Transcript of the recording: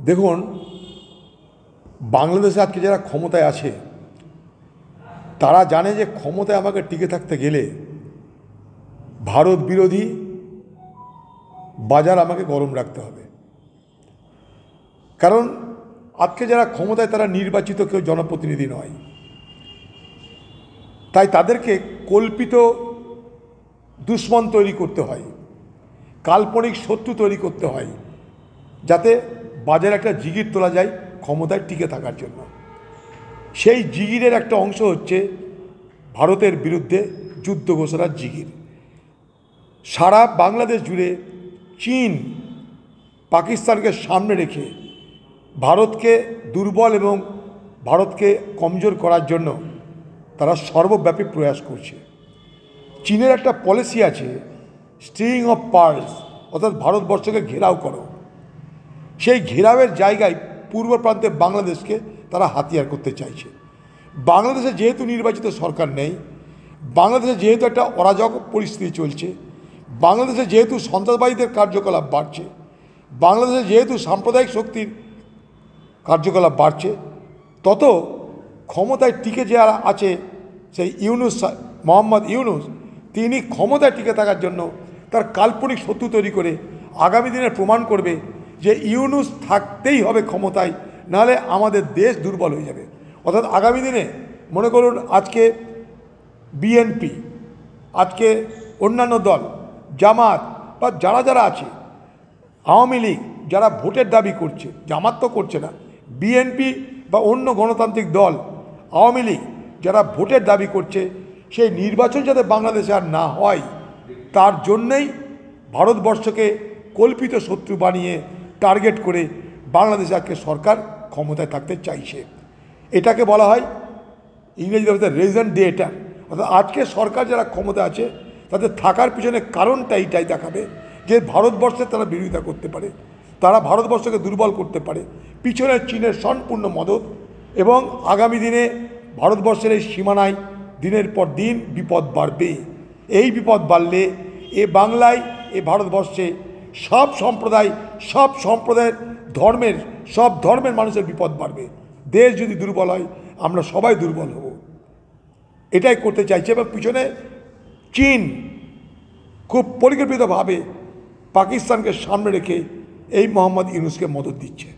দেখুন, বাংলাদেশে আজকে যারা ক্ষমতায় আছে তারা জানে যে ক্ষমতায় আমাকে টিকে থাকতে গেলে ভারত বিরোধী বাজার আমাকে গরম রাখতে হবে। কারণ আজকে যারা ক্ষমতায় তারা নির্বাচিত কেউ জনপ্রতিনিধি নয়, তাই তাদেরকে কল্পিত দুশ্মন তৈরি করতে হয়, কাল্পনিক শত্রু তৈরি করতে হয়, যাতে বাজারে একটা জিগির তোলা যায় ক্ষমতায় টিকে থাকার জন্য। সেই জিগিরের একটা অংশ হচ্ছে ভারতের বিরুদ্ধে যুদ্ধ ঘোষণার জিগির। সারা বাংলাদেশ জুড়ে চীন পাকিস্তানকে সামনে রেখে ভারতকে দুর্বল এবং ভারতকে কমজোর করার জন্য তারা সর্বব্যাপী প্রয়াস করছে। চীনের একটা পলিসি আছে, স্ট্রিং অফ পার্লস, অর্থাৎ ভারতবর্ষকে ঘেরাও করো। সেই ঘেরাওয়ের জায়গায় পূর্ব প্রান্তে বাংলাদেশকে তারা হাতিয়ার করতে চাইছে। বাংলাদেশে যেহেতু নির্বাচিত সরকার নেই, বাংলাদেশে যেহেতু একটা অরাজক পরিস্থিতি চলছে, বাংলাদেশে যেহেতু সন্ত্রাসবাদীদের কার্যকলাপ বাড়ছে, বাংলাদেশে যেহেতু সাম্প্রদায়িক শক্তির কার্যকলাপ বাড়ছে, তত ক্ষমতায় টিকে যে আছে সেই মোহাম্মদ ইউনূস, তিনি ক্ষমতায় টিকে থাকার জন্য তার কাল্পনিক শত্রু তৈরি করে আগামী দিনে প্রমাণ করবে যে ইউনূস থাকতেই হবে ক্ষমতায়, নাহলে আমাদের দেশ দুর্বল হয়ে যাবে। অর্থাৎ আগামী দিনে মনে করুন আজকে বিএনপি, আজকে অন্যান্য দল, জামাত বা যারা যারা আছে, আওয়ামী লীগ যারা ভোটের দাবি করছে, জামাত তো করছে না, বিএনপি বা অন্য গণতান্ত্রিক দল, আওয়ামী লীগ যারা ভোটের দাবি করছে, সেই নির্বাচন যাতে বাংলাদেশে আর না হয় তার জন্যেই ভারতবর্ষকে কল্পিত শত্রু বানিয়ে টার্গেট করে বাংলাদেশে আজকে সরকার ক্ষমতায় থাকতে চাইছে। এটাকে বলা হয় ইংরেজি ভাষায় রিজন ডেটা। অর্থাৎ আজকে সরকার যারা ক্ষমতা আছে তাদের থাকার পিছনে কারণটা এইটাই দেখাবে যে ভারতবর্ষে তারা বিরোধিতা করতে পারে, তারা ভারতবর্ষকে দুর্বল করতে পারে, পিছনে চীনের সম্পূর্ণ মদত। এবং আগামী দিনে ভারতবর্ষের এই সীমানায় দিনের পর দিন বিপদ বাড়বে। এই বিপদ বাড়লে এ বাংলায়, এ ভারতবর্ষে সব সম্প্রদায়ের সব ধর্মের মানুষের বিপদ বাড়বে। দেশ যদি দুর্বল হয় আমরা সবাই দুর্বল হব। এটাই করতে চাইছে এবং পিছনে চীন খুব পরিকল্পিতভাবে পাকিস্তানকে সামনে রেখে এই মোহাম্মদ ইউনূসকে মদত দিচ্ছে।